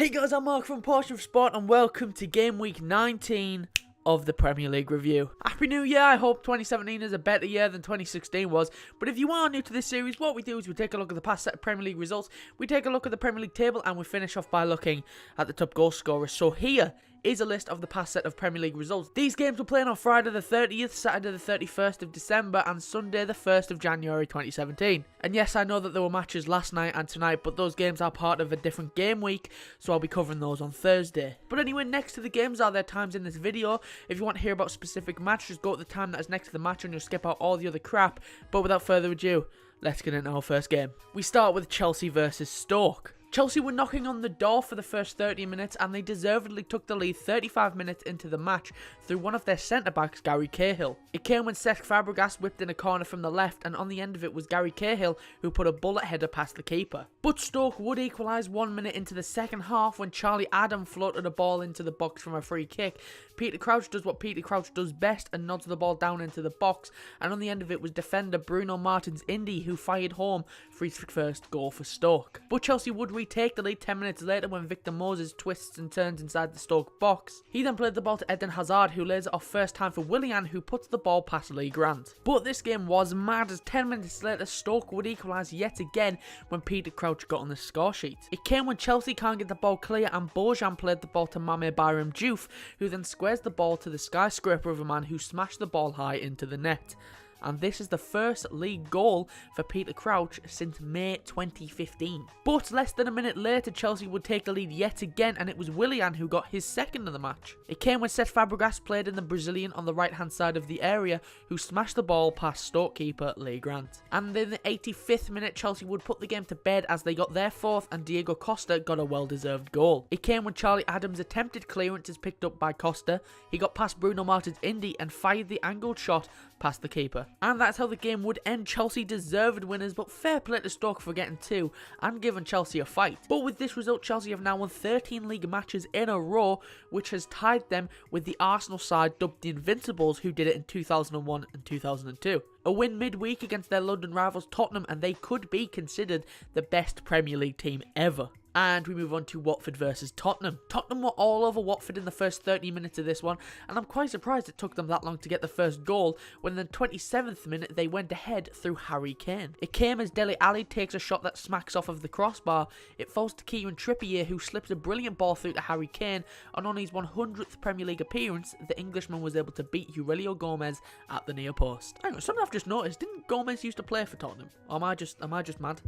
Hey guys, I'm Mark from Portion of Sport and welcome to Game Week 19 of the Premier League review. Happy New Year. I hope 2017 is a better year than 2016 was. But if you are new to this series, what we do is we take a look at the past set of Premier League results, we take a look at the Premier League table, and we finish off by looking at the top goal scorers. So here is a list of the past set of Premier League results. These games were playing on Friday the 30th, Saturday the 31st of December, and Sunday the 1st of January 2017. And yes, I know that there were matches last night and tonight, but those games are part of a different game week, so I'll be covering those on Thursday. But anyway, next to the games are there times in this video. If you want to hear about specific matches, go to the time that is next to the match and you'll skip out all the other crap. But without further ado, let's get into our first game. We start with Chelsea versus Stoke. Chelsea were knocking on the door for the first 30 minutes and they deservedly took the lead 35 minutes into the match through one of their centre-backs, Gary Cahill. It came when Cesc Fabregas whipped in a corner from the left, and on the end of it was Gary Cahill who put a bullet header past the keeper. But Stoke would equalise 1 minute into the second half when Charlie Adam floated a ball into the box from a free kick. Peter Crouch does what Peter Crouch does best and nods the ball down into the box, and on the end of it was defender Bruno Martins Indy who fired home for his first goal for Stoke. But Chelsea would retake the lead 10 minutes later when Victor Moses twists and turns inside the Stoke box. He then played the ball to Eden Hazard who lays it off first time for Willian who puts the ball past Lee Grant. But this game was mad as 10 minutes later Stoke would equalise yet again when Peter Crouch got on the score sheet. It came when Chelsea can't get the ball clear and Bojan played the ball to Mame Bayram Diouf who then squares the ball to the skyscraper of a man who smashed the ball high into the net. And this is the first league goal for Peter Crouch since May 2015. But less than a minute later, Chelsea would take the lead yet again, and it was Willian who got his second of the match. It came when Cesc Fabregas played in the Brazilian on the right-hand side of the area, who smashed the ball past Stoke keeper Lee Grant. And in the 85th minute, Chelsea would put the game to bed as they got their fourth, and Diego Costa got a well-deserved goal. It came when Charlie Adams' attempted clearance is picked up by Costa. He got past Bruno Martins Indy and fired the angled shot past the keeper. And that's how the game would end. Chelsea deserved winners, but fair play to Stoke for getting two and giving Chelsea a fight. But with this result, Chelsea have now won 13 league matches in a row, which has tied them with the Arsenal side dubbed the Invincibles, who did it in 2001 and 2002. A win midweek against their London rivals Tottenham, and they could be considered the best Premier League team ever. And we move on to Watford versus Tottenham. Tottenham were all over Watford in the first 30 minutes of this one, and I'm quite surprised it took them that long to get the first goal, when in the 27th minute they went ahead through Harry Kane. It came as Dele Alli takes a shot that smacks off of the crossbar. It falls to Kieran Trippier who slips a brilliant ball through to Harry Kane, and on his 100th Premier League appearance, the Englishman was able to beat Aurelio Gomez at the near post. Hang on, something I've just noticed, didn't Gomez used to play for Tottenham? Or am I just mad?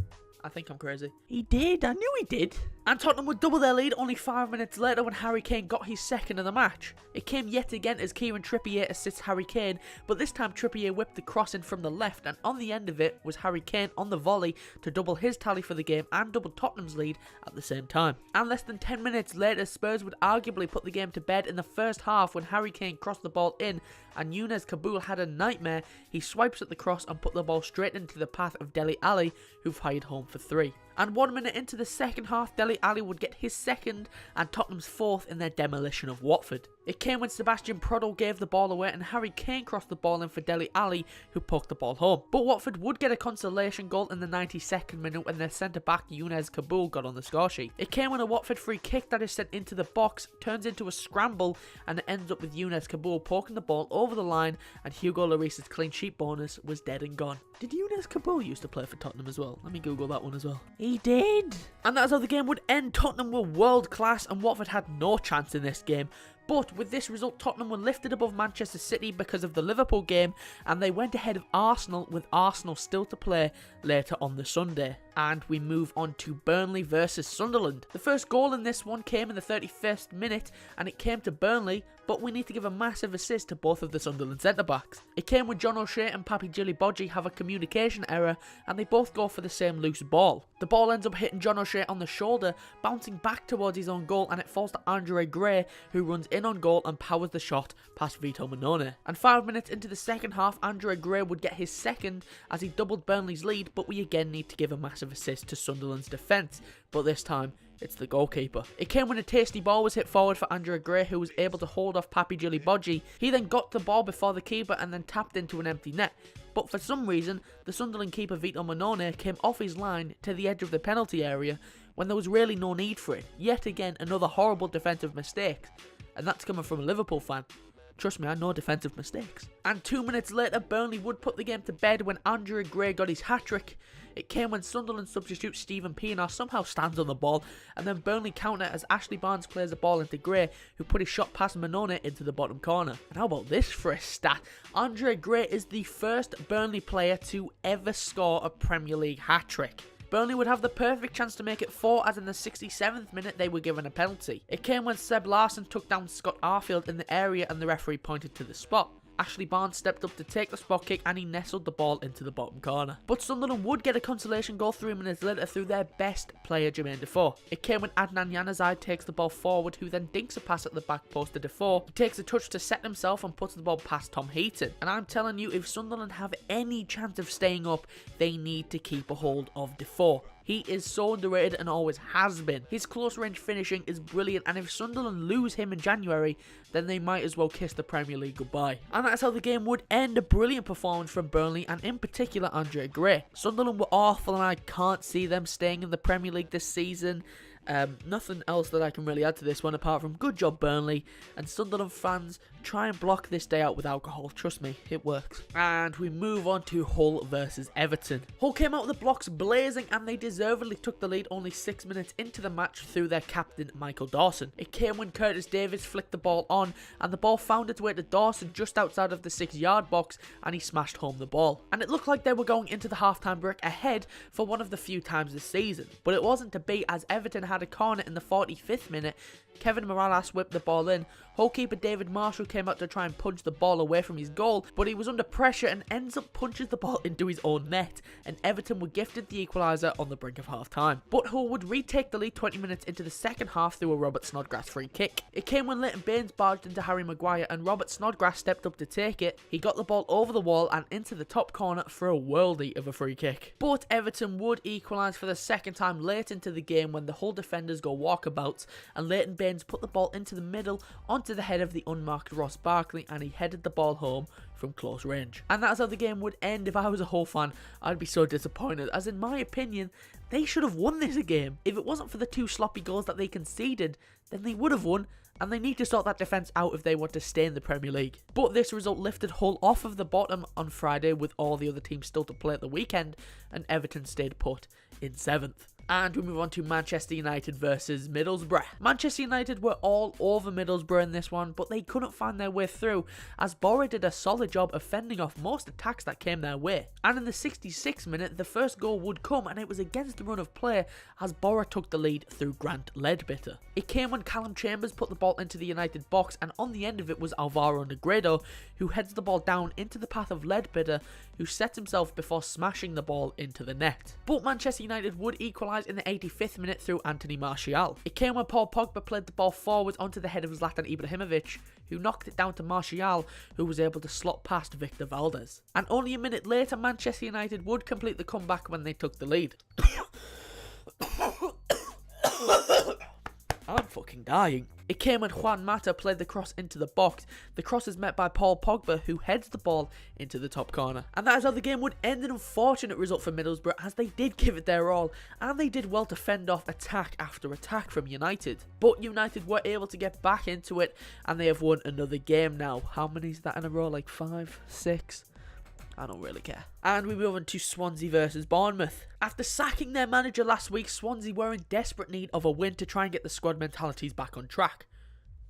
I think I'm crazy. He did, I knew he did. And Tottenham would double their lead only 5 minutes later when Harry Kane got his second of the match. It came yet again as Kieran Trippier assists Harry Kane, but this time Trippier whipped the cross in from the left, and on the end of it was Harry Kane on the volley to double his tally for the game and double Tottenham's lead at the same time. And less than 10 minutes later, Spurs would arguably put the game to bed in the first half when Harry Kane crossed the ball in, and Younes Kabul had a nightmare. He swipes at the cross and put the ball straight into the path of Dele Alli, who fired home for 3. And 1 minute into the second half, Dele Alli would get his second and Tottenham's fourth in their demolition of Watford. It came when Sebastian Prado gave the ball away and Harry Kane crossed the ball in for Dele Alli, who poked the ball home. But Watford would get a consolation goal in the 92nd minute when their centre-back Younes Kabul got on the score sheet. It came when a Watford free kick that is sent into the box turns into a scramble, and it ends up with Younes Kabul poking the ball over the line, and Hugo Lloris's clean sheet bonus was dead and gone. Did Younes Kabul used to play for Tottenham as well? Let me Google that one as well. He did! And that's how the game would end. Tottenham were world class and Watford had no chance in this game. But with this result, Tottenham were lifted above Manchester City because of the Liverpool game, and they went ahead of Arsenal, with Arsenal still to play later on the Sunday. And we move on to Burnley versus Sunderland. The first goal in this one came in the 31st minute, and it came to Burnley, but we need to give a massive assist to both of the Sunderland centre-backs. It came when John O'Shea and Papi Djilibodji have a communication error, and they both go for the same loose ball. The ball ends up hitting John O'Shea on the shoulder, bouncing back towards his own goal, and it falls to Andre Gray, who runs in on goal and powers the shot past Vito Mannone. And 5 minutes into the second half, Andre Gray would get his second as he doubled Burnley's lead, but we again need to give a massive assist to Sunderland's defence, but this time it's the goalkeeper. It came when a tasty ball was hit forward for Andre Gray, who was able to hold off Papi Djilibodji. He then got the ball before the keeper and then tapped into an empty net. But for some reason, the Sunderland keeper Vito Mannone came off his line to the edge of the penalty area when there was really no need for it. Yet again, another horrible defensive mistake. And that's coming from a Liverpool fan. Trust me, I know defensive mistakes. And 2 minutes later, Burnley would put the game to bed when Henrikh Mkitariyan got his hat-trick. It came when Sunderland substitute Stephen Pienaar somehow stands on the ball, and then Burnley counter as Ashley Barnes plays the ball into Gray, who put his shot past Manone into the bottom corner. And how about this for a stat? Henrikh Mkitariyan is the first Burnley player to ever score a Premier League hat-trick. Burnley would have the perfect chance to make it 4, as in the 67th minute they were given a penalty. It came when Seb Larsson took down Scott Arfield in the area and the referee pointed to the spot. Ashley Barnes stepped up to take the spot kick and he nestled the ball into the bottom corner. But Sunderland would get a consolation goal 3 minutes later through their best player, Jermaine Defoe. It came when Adnan Januzaj takes the ball forward, who then dinks a pass at the back post to Defoe. He takes a touch to set himself and puts the ball past Tom Heaton. And I'm telling you, if Sunderland have any chance of staying up, they need to keep a hold of Defoe. He is so underrated and always has been. His close range finishing is brilliant, and if Sunderland lose him in January, then they might as well kiss the Premier League goodbye. And that's how the game would end. A brilliant performance from Burnley, and in particular Henrikh Mkitariyan. Sunderland were awful and I can't see them staying in the Premier League this season. Nothing else that I can really add to this one apart from good job Burnley, and Sunderland fans, try and block this day out with alcohol. Trust me, it works. And we move on to Hull versus Everton. Hull came out of the blocks blazing and they deservedly took the lead only 6 minutes into the match through their captain Michael Dawson. It came when Curtis Davies flicked the ball on and the ball found its way to Dawson just outside of the 6-yard box and he smashed home the ball. And it looked like they were going into the half-time break ahead for one of the few times this season. But it wasn't to be, as Everton had a corner in the 45th minute. Kevin Morales whipped the ball in. Hull keeper David Marshall came out to try and punch the ball away from his goal, but he was under pressure and ends up punches the ball into his own net, and Everton were gifted the equaliser on the brink of half-time. But Hull would retake the lead 20 minutes into the second half through a Robert Snodgrass free kick. It came when Leighton Baines barged into Harry Maguire and Robert Snodgrass stepped up to take it. He got the ball over the wall and into the top corner for a worldie of a free kick. But Everton would equalise for the second time late into the game when the Hull defenders go walkabouts and Leighton Baines put the ball into the middle onto the head of the unmarked Ross Barkley and he headed the ball home from close range. And that's how the game would end. If I was a Hull fan, I'd be so disappointed, as in my opinion, they should have won this game. If it wasn't for the 2 sloppy goals that they conceded, then they would have won, and they need to sort that defence out if they want to stay in the Premier League. But this result lifted Hull off of the bottom on Friday with all the other teams still to play at the weekend, and Everton stayed put in 7th. And we move on to Manchester United versus Middlesbrough. Manchester United were all over Middlesbrough in this one, but they couldn't find their way through, as Borough did a solid job of fending off most attacks that came their way. And in the 66th minute, the first goal would come, and it was against the run of play, as Borough took the lead through Grant Ledbetter. It came when Callum Chambers put the ball into the United box, and on the end of it was Alvaro Negredo, who heads the ball down into the path of Ledbetter, who sets himself before smashing the ball into the net. But Manchester United would equalise in the 85th minute through Anthony Martial. It came when Paul Pogba played the ball forward onto the head of Zlatan Ibrahimovic, who knocked it down to Martial, who was able to slot past Victor Valdez. And only a minute later, Manchester United would complete the comeback when they took the lead. I'm fucking dying. It came when Juan Mata played the cross into the box. The cross is met by Paul Pogba, who heads the ball into the top corner. And that is how the game would end. An unfortunate result for Middlesbrough, as they did give it their all, and they did well to fend off attack after attack from United. But United were able to get back into it, and they have won another game now. How many is that in a row? Like 5, 6? I don't really care. And we move on to Swansea versus Bournemouth. After sacking their manager last week, Swansea were in desperate need of a win to try and get the squad mentalities back on track.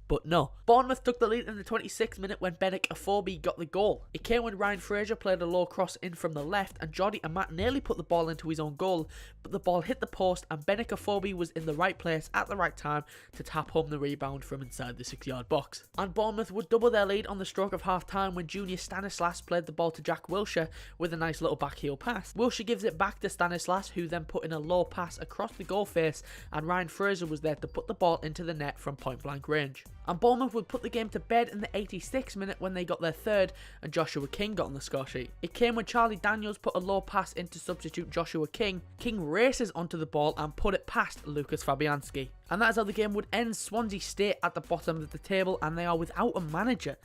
But no. Bournemouth took the lead in the 26th minute when Benik Afobe got the goal. It came when Ryan Fraser played a low cross in from the left and Jordi Amat nearly put the ball into his own goal, but the ball hit the post and Benik Afobe was in the right place at the right time to tap home the rebound from inside the 6-yard box. And Bournemouth would double their lead on the stroke of half time when Junior Stanislas played the ball to Jack Wilshere with a nice little backheel pass. Wilshere gives it back to Stanislas, who then put in a low pass across the goal face, and Ryan Fraser was there to put the ball into the net from point blank range. And Bournemouth would put the game to bed in the 86th minute when they got their third and Joshua King got on the score sheet. It came when Charlie Daniels put a low pass in to substitute Joshua King. King races onto the ball and put it past Lucas Fabianski. And that is how the game would end. Swansea stay at the bottom of the table and they are without a manager.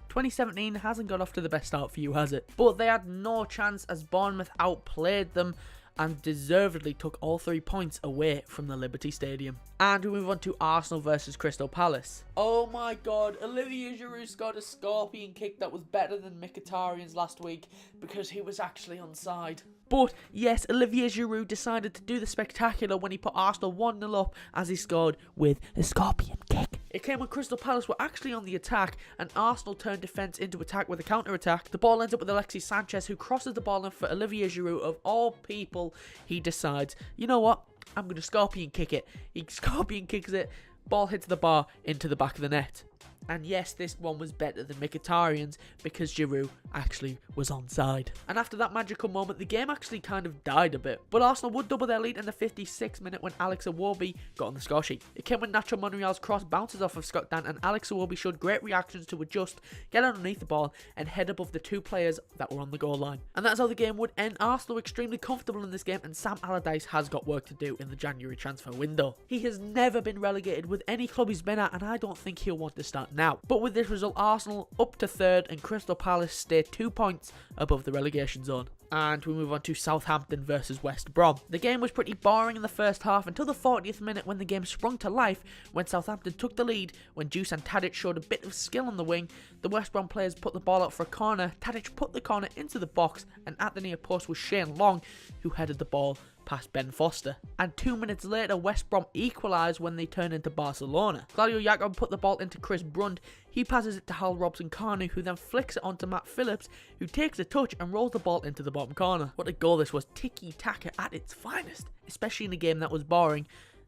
2017 hasn't got off to the best start for you, has it? But they had no chance as Bournemouth outplayed them. and deservedly took all 3 points away from the Liberty Stadium. And we move on to Arsenal versus Crystal Palace. Oh my god, Olivier Giroud scored a scorpion kick that was better than Mkitariyan's last week because he was actually onside. But yes, Olivier Giroud decided to do the spectacular when he put Arsenal 1-0 up as he scored with a scorpion kick. It came when Crystal Palace were actually on the attack and Arsenal turned defence into attack with a counter-attack. The ball ends up with Alexis Sanchez, who crosses the ball in for Olivier Giroud. Of all people, he decides, you know what, I'm going to scorpion kick it. He scorpion kicks it, ball hits the bar into the back of the net. And yes, this one was better than Mkhitaryan's because Giroud actually was onside. And after that magical moment, the game actually kind of died a bit. But Arsenal would double their lead in the 56th minute when Alex Iwobi got on the score sheet. It came when Nacho Monreal's cross bounces off of Scott Dan and Alex Iwobi showed great reactions to adjust, get underneath the ball and head above the 2 players that were on the goal line. And that's how the game would end. Arsenal were extremely comfortable in this game and Sam Allardyce has got work to do in the January transfer window. He has never been relegated with any club he's been at and I don't think he'll want to start now. But with this result, Arsenal up to 3rd and Crystal Palace stay 2 points above the relegation zone. And we move on to Southampton versus West Brom. The game was pretty boring in the first half until the 40th minute when the game sprung to life when Southampton took the lead when Dusan Tadic showed a bit of skill on the wing. The West Brom players put the ball out for a corner, Tadic put the corner into the box and at the near post was Shane Long who headed the ball past Ben Foster. And 2 minutes later, West Brom equalised when they turned into Barcelona. Claudio Yacob put the ball into Chris Brunt. He passes it to Hal Robson-Kanu, who then flicks it onto Matt Phillips, who takes a touch and rolls the ball into the bottom corner. What a goal this was. Tiki-taka at its finest, especially in a game that was boring.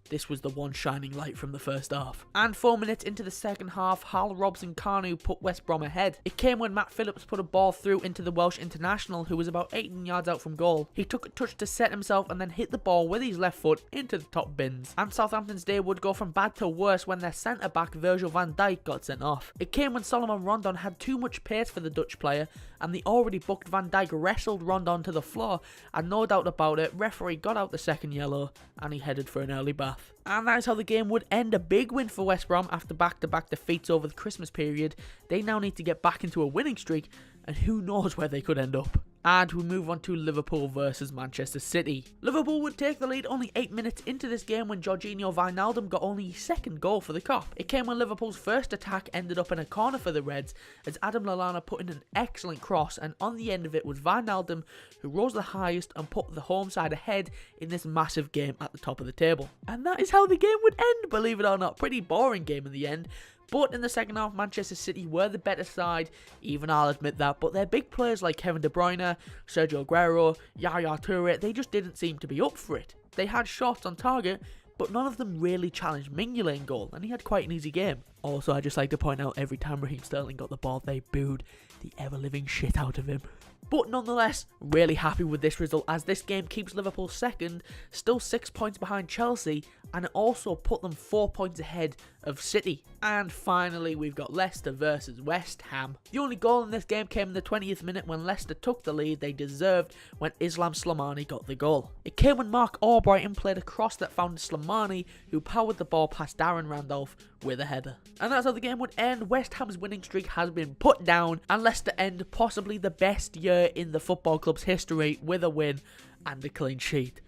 This was the one shining light from the first half. And 4 minutes into the second half, Hal Robson-Kanu put West Brom ahead. It came when Matt Phillips put a ball through into the Welsh international, who was about 18 yards out from goal. He took a touch to set himself and then hit the ball with his left foot into the top bins. And Southampton's day would go from bad to worse when their centre-back Virgil van Dijk got sent off. It came when Solomon Rondon had too much pace for the Dutch player, and the already booked Van Dijk wrestled Rondon to the floor, and no doubt about it, referee got out the second yellow, and he headed for an early bath. And that is how the game would end. A big win for West Brom after back-to-back defeats over the Christmas period. They now need to get back into a winning streak, and who knows where they could end up. And we move on to Liverpool versus Manchester City. Liverpool would take the lead only 8 minutes into this game when Jorginho Wijnaldum got only his second goal for the Cop. It came when Liverpool's first attack ended up in a corner for the Reds as Adam Lallana put in an excellent cross, and on the end of it was Wijnaldum who rose the highest and put the home side ahead in this massive game at the top of the table. And that is how the game would end, believe it or not. Pretty boring game in the end. But in the second half, Manchester City were the better side, even I'll admit that. But their big players like Kevin De Bruyne, Sergio Aguero, Yaya Toure, they just didn't seem to be up for it. They had shots on target, but none of them really challenged Mignolet in goal, and he had quite an easy game. Also, I'd just like to point out, every time Raheem Sterling got the ball, they booed the ever-living shit out of him. But nonetheless, really happy with this result as this game keeps Liverpool second, still 6 points behind Chelsea, and it also put them 4 points ahead of City. And finally, we've got Leicester versus West Ham. The only goal in this game came in the 20th minute when Leicester took the lead they deserved when Islam Slimani got the goal. It came when Mark Albrighton played a cross that found Slimani, who powered the ball past Darren Randolph with a header. And that's how the game would end. West Ham's winning streak has been put down, and Leicester end possibly the best year in the football club's history with a win and a clean sheet.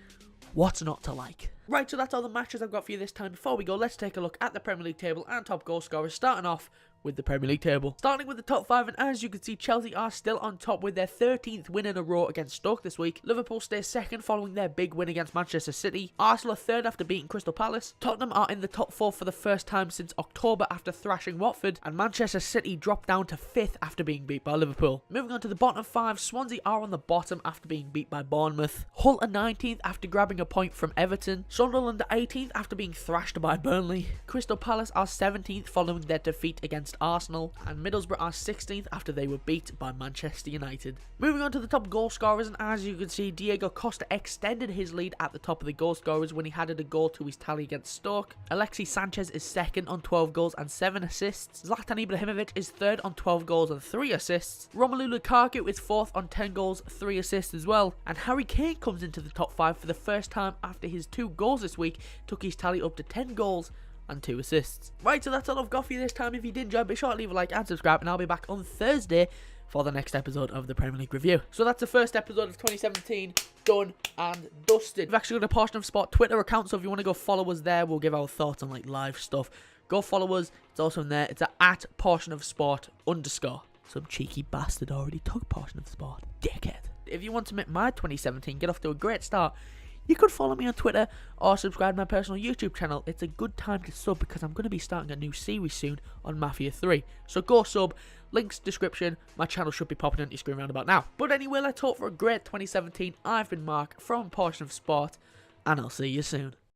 What's not to like? Right, so that's all the matches I've got for you this time. Before we go, let's take a look at the Premier League table and top goal scorers, starting off with the Premier League table. Starting with the top 5, and as you can see, Chelsea are still on top with their 13th win in a row against Stoke this week. Liverpool stays second following their big win against Manchester City. Arsenal are third after beating Crystal Palace. Tottenham are in the top 4 for the first time since October after thrashing Watford, and Manchester City dropped down to 5th after being beat by Liverpool. Moving on to the bottom 5, Swansea are on the bottom after being beat by Bournemouth. Hull are 19th after grabbing a point from Everton. Sunderland are 18th after being thrashed by Burnley. Crystal Palace are 17th following their defeat against Arsenal, and Middlesbrough are 16th after they were beat by Manchester United. Moving on to the top goal scorers, and as you can see, Diego Costa extended his lead at the top of the goal scorers when he added a goal to his tally against Stoke. Alexis Sanchez is second on 12 goals and 7 assists. Zlatan Ibrahimovic is third on 12 goals and 3 assists. Romelu Lukaku is fourth on 10 goals, 3 assists as well. And Harry Kane comes into the top 5 for the first time after his 2 goals this week took his tally up to 10 goals and 2 assists. Right, so that's all I've got for you this time. If you did enjoy, be sure to leave a like and subscribe, and I'll be back on Thursday for the next episode of the Premier League review. So that's the first episode of 2017. done and dusted. We've actually got a Portion of Sport Twitter account, so if you want to go follow us there, we'll give our thoughts on like live stuff. Go follow us. It's also in there. It's at Portion of Sport _ Some cheeky bastard already took Portion of Sport. Dickhead. If you want to make my 2017 get off to a great start, you could follow me on Twitter or subscribe to my personal YouTube channel. It's a good time to sub because I'm going to be starting a new series soon on Mafia 3. So go sub. Links description. My channel should be popping on your screen around about now. But anyway, let's hope for a great 2017. I've been Mark from Portion of Sport, and I'll see you soon.